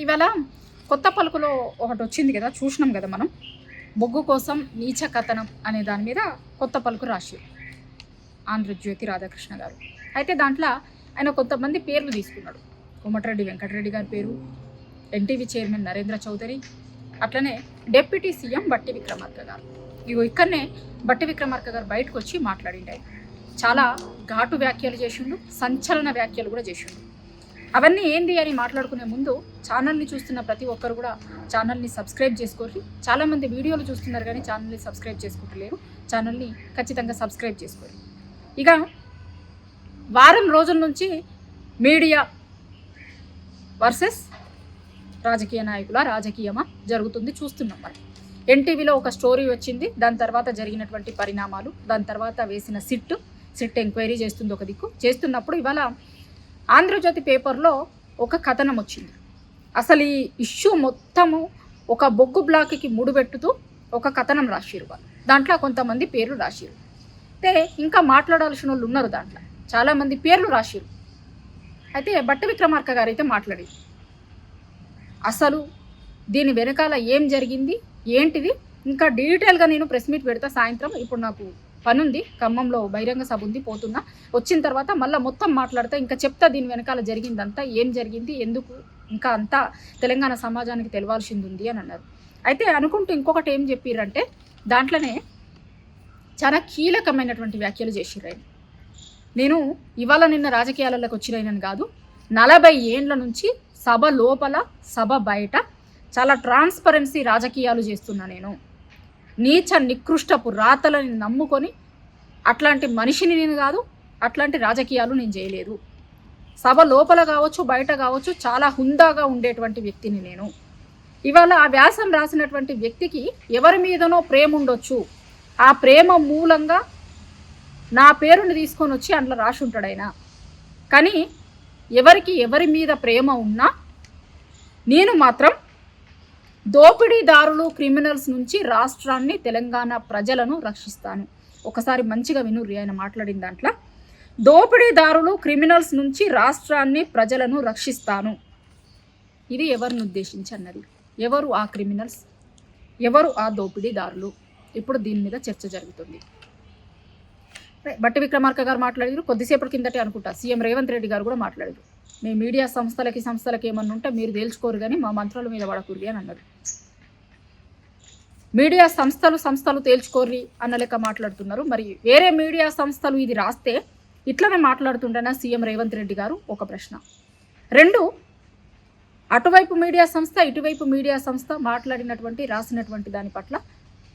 ఇవాళ కొత్త పలుకులో ఒకటి వచ్చింది కదా, చూసినాం కదా మనం. బొగ్గు కోసం నీచ కథనం అనే దాని మీద కొత్త పలుకు రాశారు ఆంధ్రజ్యోతి రాధాకృష్ణ గారు. అయితే దాంట్లో ఆయన కొంతమంది పేర్లు తీసుకున్నాడు. కోమటిరెడ్డి వెంకటరెడ్డి గారి పేరు, ఎన్టీవీ చైర్మన్ నరేంద్ర చౌదరి, అట్లనే డిప్యూటీ సీఎం బట్టి విక్రమార్క గారు. ఇగో ఇక్కడనే బట్టి విక్రమార్క గారు బయటకు వచ్చి మాట్లాడిండు. చాలా ఘాటు వ్యాఖ్యలు చేసిండు, సంచలన వ్యాఖ్యలు కూడా చేసిండు. అవన్నీ ఏంది అని మాట్లాడుకునే ముందు ఛానల్ని చూస్తున్న ప్రతి ఒక్కరు కూడా ఛానల్ని సబ్స్క్రైబ్ చేసుకోరు. చాలామంది వీడియోలు చూస్తున్నారు కానీ ఛానల్ని సబ్స్క్రైబ్ చేసుకుంటలేరు. ఛానల్ని ఖచ్చితంగా సబ్స్క్రైబ్ చేసుకోరు. ఇక వారం రోజుల నుంచి మీడియా వర్సెస్ రాజకీయ నాయకుల రాజకీయమా జరుగుతుంది చూస్తున్నాం మనం. ఎన్టీవీలో ఒక స్టోరీ వచ్చింది, దాని తర్వాత జరిగినటువంటి పరిణామాలు, దాని తర్వాత వేసిన సిట్ ఎంక్వైరీ చేస్తుంది ఒక దిక్కు. చేస్తున్నప్పుడు ఇవాళ ఆంధ్రజ్యోతి పేపర్లో ఒక కథనం వచ్చింది. అసలు ఈ ఇష్యూ మొత్తము ఒక బొగ్గు బ్లాక్కి ముడిపెట్టుతూ ఒక కథనం రాసిరు వాళ్ళు. దాంట్లో కొంతమంది పేర్లు రాసిరు. అయితే ఇంకా మాట్లాడాల్సిన వాళ్ళు ఉన్నారు, దాంట్లో చాలామంది పేర్లు రాసిరు. అయితే బట్టి విక్రమార్క గారు అయితే మాట్లాడారు. అసలు దీని వెనకాల ఏం జరిగింది ఏంటిది ఇంకా డీటెయిల్గా నేను ప్రెస్ మీట్ పెడతా సాయంత్రం. ఇప్పుడు నాకు పనుంది, ఖమ్మంలో బహిరంగ సభ ఉంది, పోతున్నా. వచ్చిన తర్వాత మళ్ళీ మొత్తం మాట్లాడతా, ఇంకా చెప్తా దీని వెనకాల జరిగిందంతా, ఏం జరిగింది, ఎందుకు, ఇంకా అంతా తెలంగాణ సమాజానికి తెలవాల్సింది ఉంది అని అన్నారు. అయితే అనుకుంటూ ఇంకొకటి ఏం చెప్పారంటే, దాంట్లోనే చాలా కీలకమైనటువంటి వ్యాఖ్యలు చేసిర్రు ఆయన. నేను ఇవాళ నిన్న రాజకీయాలలోకి వచ్చినాయనని కాదు, 40 ఏండ్ల నుంచి సభ లోపల సభ బయట చాలా ట్రాన్స్పరెన్సీ రాజకీయాలు చేస్తున్నా. నేను నీచ నికృష్టపు రాతలని నమ్ముకొని అట్లాంటి మనిషిని నేను కాదు, అట్లాంటి రాజకీయాలు నేను చేయలేదు. సభ లోపల కావచ్చు బయట కావచ్చు చాలా హుందాగా ఉండేటువంటి వ్యక్తిని నేను. ఇవాళ ఆ వ్యాసం రాసినటువంటి వ్యక్తికి ఎవరి మీదనో ప్రేమ ఉండొచ్చు, ఆ ప్రేమ మూలంగా నా పేరుని తీసుకొని వచ్చి అందులో రాసి ఉంటాడు ఆయన. కానీ ఎవరి మీద ప్రేమ ఉన్నా నేను మాత్రం దోపిడీదారులు క్రిమినల్స్ నుంచి రాష్ట్రాన్ని తెలంగాణ ప్రజలను రక్షిస్తాను. ఒకసారి మంచిగా వినుర్రి ఆయన మాట్లాడిన దాంట్లో. దోపిడీదారులు క్రిమినల్స్ నుంచి రాష్ట్రాన్ని ప్రజలను రక్షిస్తాను. ఇది ఎవరిని ఉద్దేశించి అన్నది? ఎవరు ఆ క్రిమినల్స్, ఎవరు ఆ దోపిడీదారులు? ఇప్పుడు దీని మీద చర్చ జరుగుతుంది. బట్టి విక్రమార్క గారు మాట్లాడారు. కొద్దిసేపటి కిందటే అనుకుంటా సీఎం రేవంత్ రెడ్డి గారు కూడా మాట్లాడారు. మీ మీడియా సంస్థలకి ఏమన్నా ఉంటే మీరు తేల్చుకోరు కానీ మా మంత్రుల మీద పడకూర్రి అని అన్నారు. మీడియా సంస్థలు తేల్చుకోర్రి అన్న లెక్క మాట్లాడుతున్నారు. మరి వేరే మీడియా సంస్థలు ఇది రాస్తే ఇట్లనే మాట్లాడుతుండేనా సీఎం రేవంత్ రెడ్డి గారు? ఒక ప్రశ్న. 2, అటువైపు మీడియా సంస్థ ఇటువైపు మీడియా సంస్థ మాట్లాడినటువంటి రాసినటువంటి దాని పట్ల,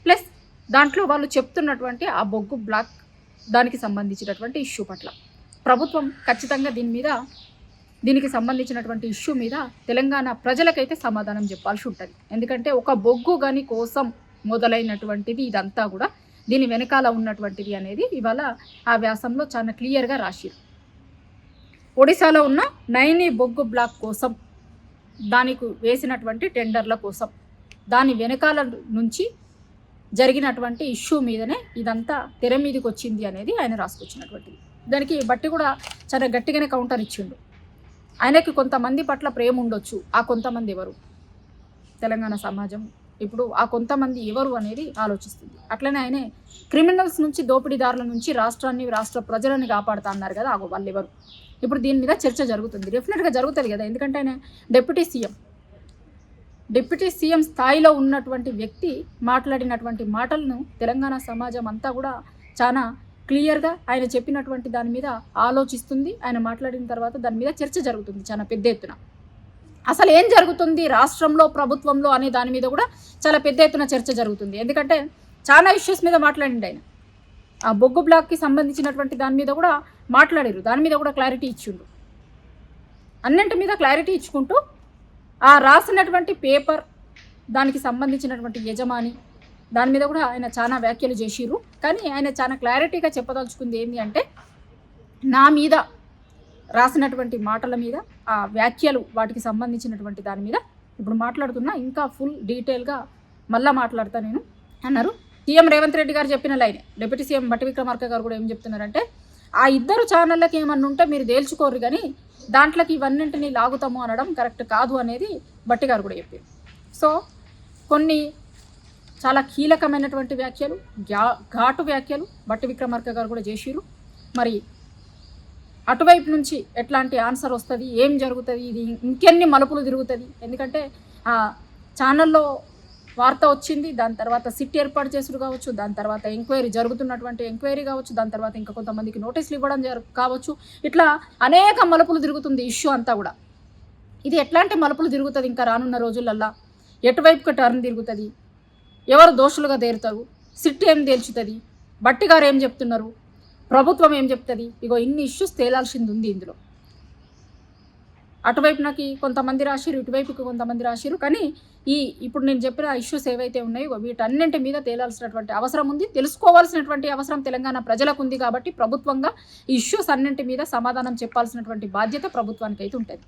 ప్లస్ దాంట్లో వాళ్ళు చెప్తున్నటువంటి ఆ బొగ్గు బ్లాక్ దానికి సంబంధించినటువంటి ఇష్యూ పట్ల ప్రభుత్వం ఖచ్చితంగా దీనికి సంబంధించినటువంటి ఇష్యూ మీద తెలంగాణ ప్రజలకైతే సమాధానం చెప్పాల్సి ఉంటుంది. ఎందుకంటే ఒక బొగ్గు గని కోసం మొదలైనటువంటిది ఇదంతా కూడా దీని వెనకాల ఉన్నటువంటిది అనేది ఇవాళ ఆ వ్యాసంలో చాలా క్లియర్గా రాసిరు. ఒడిశాలో ఉన్న నైని బొగ్గు బ్లాక్ కోసం, దానికి వేసినటువంటి టెండర్ల కోసం, దాని వెనకాల నుంచి జరిగినటువంటి ఇష్యూ మీదనే ఇదంతా తెర మీదకి వచ్చింది అనేది ఆయన రాసుకొచ్చినటువంటిది. దానికి బట్టి కూడా చాలా గట్టిగానే కౌంటర్ ఇచ్చిండు. ఆయనకి కొంతమంది పట్ల ప్రేమ ఉండొచ్చు, ఆ కొంతమంది ఎవరు? తెలంగాణ సమాజం ఇప్పుడు ఆ కొంతమంది ఎవరు అనేది ఆలోచిస్తుంది. అట్లనే ఆయనే క్రిమినల్స్ నుంచి దోపిడీదారుల నుంచి రాష్ట్ర ప్రజలని కాపాడుతా అన్నారు కదా, వాళ్ళు ఎవరు? ఇప్పుడు దీని మీద చర్చ జరుగుతుంది. డెఫినెట్గా జరుగుతుంది కదా, ఎందుకంటే ఆయన డిప్యూటీ సీఎం స్థాయిలో ఉన్నటువంటి వ్యక్తి మాట్లాడినటువంటి మాటలను తెలంగాణ సమాజం అంతా కూడా చాలా క్లియర్గా ఆయన చెప్పినటువంటి దాని మీద ఆలోచిస్తుంది. ఆయన మాట్లాడిన తర్వాత దాని మీద చర్చ జరుగుతుంది చాలా పెద్ద ఎత్తున. అసలు ఏం జరుగుతుంది రాష్ట్రంలో ప్రభుత్వంలో అనే దాని మీద కూడా చాలా పెద్ద ఎత్తున చర్చ జరుగుతుంది. ఎందుకంటే చాలా ఇష్యూస్ మీద మాట్లాడిండు ఆయన. ఆ బొగ్గు బ్లాక్కి సంబంధించినటువంటి దాని మీద కూడా మాట్లాడారు, దాని మీద కూడా క్లారిటీ ఇచ్చిండు. అన్నింటి మీద క్లారిటీ ఇచ్చుకుంటూ ఆ రాసినటువంటి పేపర్, దానికి సంబంధించినటువంటి యజమాని, దాని మీద కూడా ఆయన చాలా వ్యాఖ్యలు చేసిర్రు. కానీ ఆయన చాలా క్లారిటీగా చెప్పదలుచుకుంది ఏంటి అంటే, నా మీద రాసినటువంటి మాటల మీద, ఆ వ్యాఖ్యలు వాటికి సంబంధించినటువంటి దాని మీద ఇప్పుడు మాట్లాడుతున్నా, ఇంకా ఫుల్ డీటెయిల్గా మళ్ళీ మాట్లాడతా నేను అన్నారు. సీఎం రేవంత్ రెడ్డి గారు చెప్పిన లైనే డిప్యూటీ సీఎం బట్టి విక్రమార్క గారు కూడా ఏం చెప్తున్నారంటే, ఆ 2 ఛానళ్ళకి ఏమన్నా ఉంటే మీరు తేల్చుకోరు కానీ దాంట్లోకి ఇవన్నింటినీ లాగుతాము అనడం కరెక్ట్ కాదు అనేది భట్టి గారు కూడా చెప్పారు. సో కొన్ని చాలా కీలకమైనటువంటి వ్యాఖ్యలు, ఘాటు వ్యాఖ్యలు భట్టి విక్రమార్క గారు కూడా చేసిరు. మరి అటువైపు నుంచి ఎట్లాంటి ఆన్సర్ వస్తుంది, ఏం జరుగుతుంది, ఇది ఇంకెన్ని మలుపులు తిరుగుతుంది. ఎందుకంటే ఆ ఛానల్లో వార్త వచ్చింది, దాని తర్వాత సిట్ ఏర్పాటు చేసుడు కావచ్చు, దాని తర్వాత ఎంక్వైరీ జరుగుతున్నటువంటి ఎంక్వైరీ కావచ్చు, దాని తర్వాత ఇంకా కొంతమందికి నోటీసులు ఇవ్వడం కావచ్చు. ఇట్లా అనేక మలుపులు తిరుగుతుంది ఇష్యూ అంతా కూడా. ఇది ఎట్లాంటి మలుపులు తిరుగుతుంది ఇంకా రానున్న రోజులల్లా, ఎటువైపుకి టర్న్ తిరుగుతుంది, ఎవరు దోషులుగా తేరుతారు, సిట్ ఏం తేల్చుతుంది, భట్టి గారు ఏం చెప్తున్నారు, ప్రభుత్వం ఏం చెప్తుంది, ఇగో ఇన్ని ఇష్యూస్ తేలాల్సింది ఉంది ఇందులో. అటువైపు నాకు కొంతమంది రాసిరు, ఇటువైపుకి కొంతమంది రాసిరు. కానీ ఇప్పుడు నేను చెప్పిన ఇష్యూస్ ఏవైతే ఉన్నాయో వీటన్నింటి మీద తేలాల్సినటువంటి అవసరం ఉంది, తెలుసుకోవాల్సినటువంటి అవసరం తెలంగాణ ప్రజలకు ఉంది. కాబట్టి ప్రభుత్వంగా ఈ ఇష్యూస్ అన్నింటి మీద సమాధానం చెప్పాల్సినటువంటి బాధ్యత ప్రభుత్వానికి అయితే ఉంటుంది.